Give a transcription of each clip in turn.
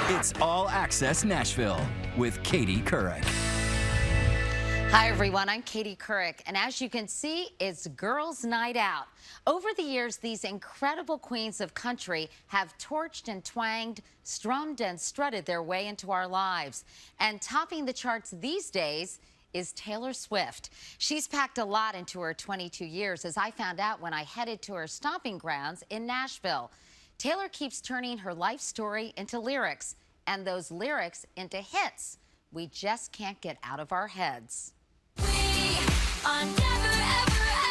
It's All Access Nashville with Katie Couric. Hi everyone, I'm Katie Couric, and as you can see, it's Girls' Night Out. Over the years, these incredible queens of country have torched and twanged, strummed and strutted their way into our lives. And topping the charts these days is Taylor Swift. She's packed a lot into her 22 years, as I found out when I headed to her stomping grounds in Nashville. Taylor keeps turning her life story into lyrics, and those lyrics into hits we just can't get out of our heads. We are never,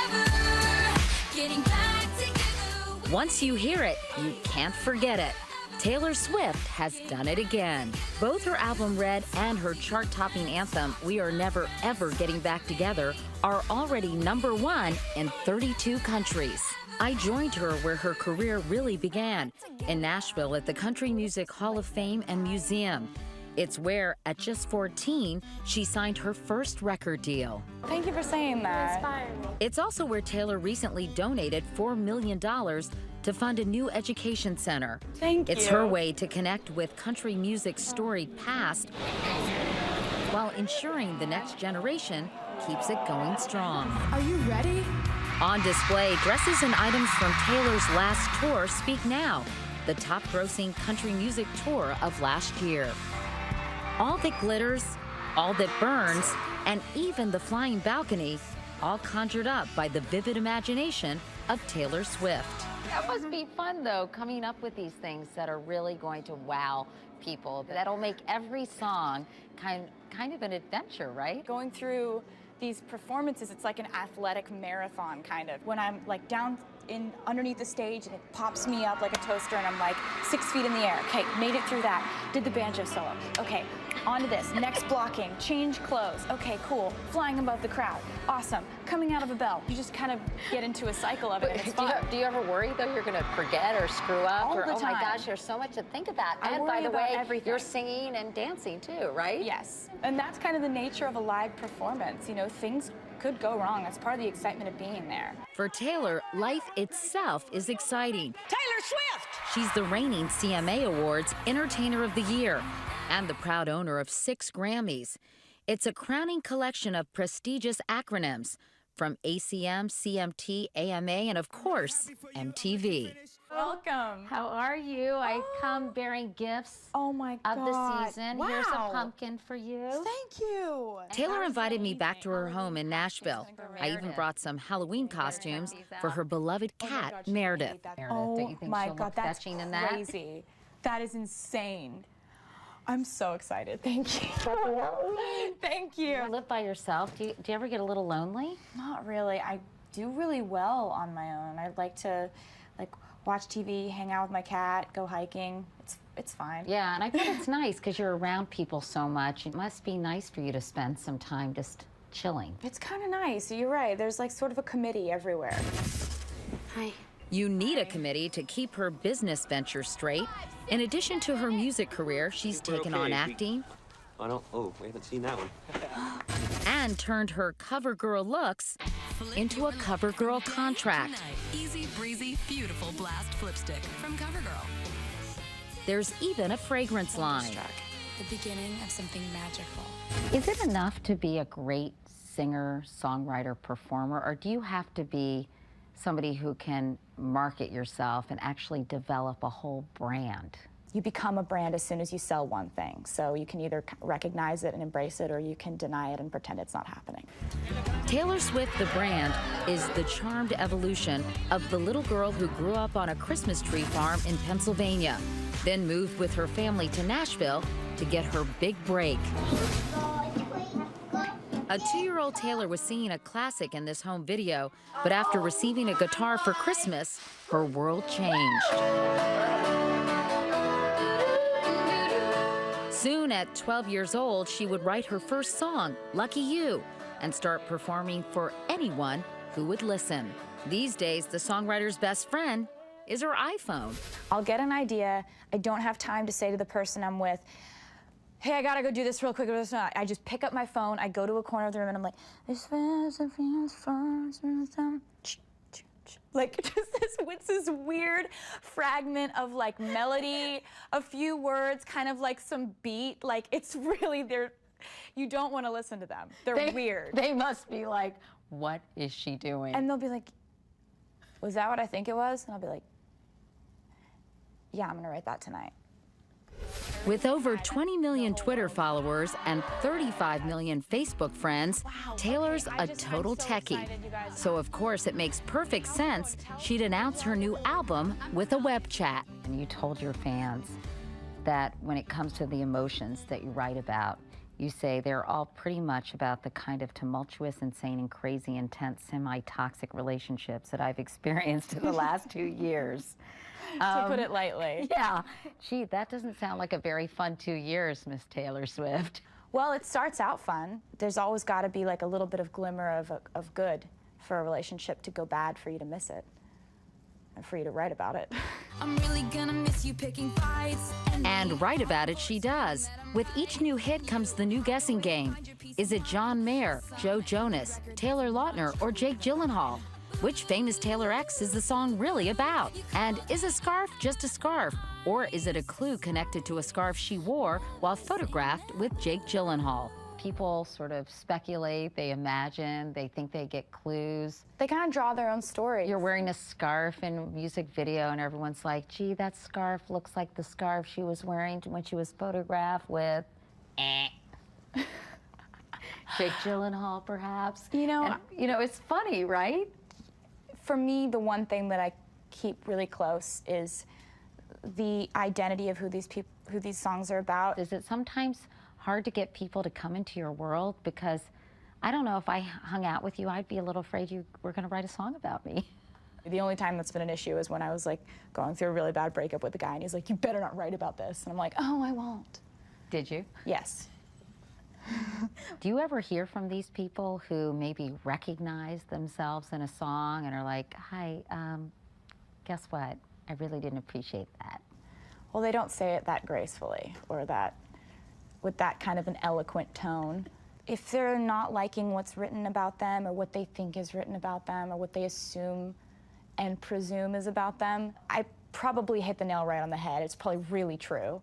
ever, ever getting back together. Once you hear it, you can't forget it. Taylor Swift has done it again. Both her album Red and her chart-topping anthem, We Are Never Ever Getting Back Together, are already #1 in 32 countries. I joined her where her career really began, in Nashville at the Country Music Hall of Fame and Museum. It's where, at just 14, she signed her first record deal. Thank you for saying that. It's also where Taylor recently donated $4 million to fund a new education center. Thank you. It's her way to connect with country music's storied past while ensuring the next generation keeps it going strong. Are you ready? On display, dresses and items from Taylor's last tour speak now, the top-grossing country music tour of last year. All that glitters, all that burns, and even the flying balcony, all conjured up by the vivid imagination of Taylor Swift. That must be fun, though, coming up with these things that are really going to wow people. That'll make every song kind of an adventure, right? Going through these performances, it's like an athletic marathon, kind of. When I'm like down underneath the stage and it pops me up like a toaster and I'm like 6 feet in the air. Okay, made it through that. Did the banjo solo. Okay, on to this. Next blocking, change clothes. Okay, cool. Flying above the crowd. Awesome. Coming out of a bell. You just kind of get into a cycle of it. And it's fun. Do you ever worry, though, you're going to forget or screw up? All the Oh my time. gosh, there's so much to think about. I And by worry the about way, everything. you're singing and dancing too, right? Yes. And that's kind of the nature of a live performance. You know, things could go wrong. That's part of the excitement of being there. For Taylor, life itself is exciting. Taylor Swift! She's the reigning CMA Awards Entertainer of the Year and the proud owner of 6 Grammys. It's a crowning collection of prestigious acronyms from ACM, CMT, AMA, and of course, MTV. Welcome. How are you? I come bearing gifts Oh my of God. the season. Wow. Here's a pumpkin for you. Thank you. Taylor invited me back to her home in Nashville. I even brought some Halloween costumes for her beloved cat, Meredith. Oh my God, that's crazy. That is insane. I'm so excited. Thank you. Thank you. You live by yourself. Do you ever get a little lonely? Not really. I do really well on my own. I like to watch TV, hang out with my cat, go hiking. It's fine. Yeah, and I bet it's nice because you're around people so much. It must be nice for you to spend some time just chilling. It's kind of nice. You're right. There's like sort of a committee everywhere. Hi. You need a committee to keep her business ventures straight. In addition to her music career, she's taken on acting. Oh, we haven't seen that one. And turned her cover girl looks into a cover girl contract. Easy breezy, beautiful blast flipstick from CoverGirl. There's even a fragrance line. The beginning of something magical. Is it enough to be a great singer, songwriter, performer, or do you have to be somebody who can market yourself and actually develop a whole brand? You become a brand as soon as you sell one thing. So you can either recognize it and embrace it, or you can deny it and pretend it's not happening. Taylor Swift, the brand, is the charmed evolution of the little girl who grew up on a Christmas tree farm in Pennsylvania, then moved with her family to Nashville to get her big break. A 2-year-old Taylor was singing a classic in this home video, but after receiving a guitar for Christmas, her world changed. Soon, at 12 years old, she would write her first song, Lucky You, and start performing for anyone who would listen. These days, the songwriter's best friend is her iPhone. I'll get an idea. I don't have time to say to the person I'm with, hey, I gotta go do this real quick. I just pick up my phone, I go to a corner of the room, and I'm like, this feels first. Like, it's this weird fragment of like melody, a few words, kind of like some beat. Like, it's really, you don't want to listen to them. They're weird. They must be like, what is she doing? And they'll be like, was that what I think it was? And I'll be like, yeah, I'm gonna write that tonight. With over 20 million Twitter followers and 35 million Facebook friends, Taylor's a total techie. So of course it makes perfect sense she'd announce her new album with a web chat. And you told your fans that when it comes to the emotions that you write about, you say they're all pretty much about the kind of tumultuous, insane, and crazy, intense, semi-toxic relationships that I've experienced in the last 2 years. To put it lightly. Yeah. Gee, that doesn't sound like a very fun 2 years, Miss Taylor Swift. Well, it starts out fun. There's always got to be like a little bit of glimmer of good for a relationship to go bad for you to miss it and for you to write about it. I'm really gonna miss you picking fights. And write about it she does. With each new hit comes the new guessing game. Is it John Mayer, Joe Jonas, Taylor Lautner, or Jake Gyllenhaal? Which famous Taylor X is the song really about? And is a scarf just a scarf? Or is it a clue connected to a scarf she wore while photographed with Jake Gyllenhaal? People sort of speculate, they imagine, they think they get clues. They kind of draw their own story. You're wearing a scarf in a music video and everyone's like, gee, that scarf looks like the scarf she was wearing when she was photographed with Jake Gyllenhaal, perhaps. You know, and, it's funny, right? For me, the one thing that I keep really close is the identity of who these songs are about. Is it sometimes hard to get people to come into your world? Because I don't know, if I hung out with you, I'd be a little afraid you were going to write a song about me. The only time that's been an issue is when I was like going through a really bad breakup with a guy and he's like, you better not write about this. And I'm like, oh, I won't. Did you? Yes. Do you ever hear from these people who maybe recognize themselves in a song and are like, hi, guess what? I really didn't appreciate that. Well, they don't say it that gracefully or that with that kind of an eloquent tone. If they're not liking what's written about them or what they think is written about them or what they assume and presume is about them, I probably hit the nail right on the head. It's probably really true.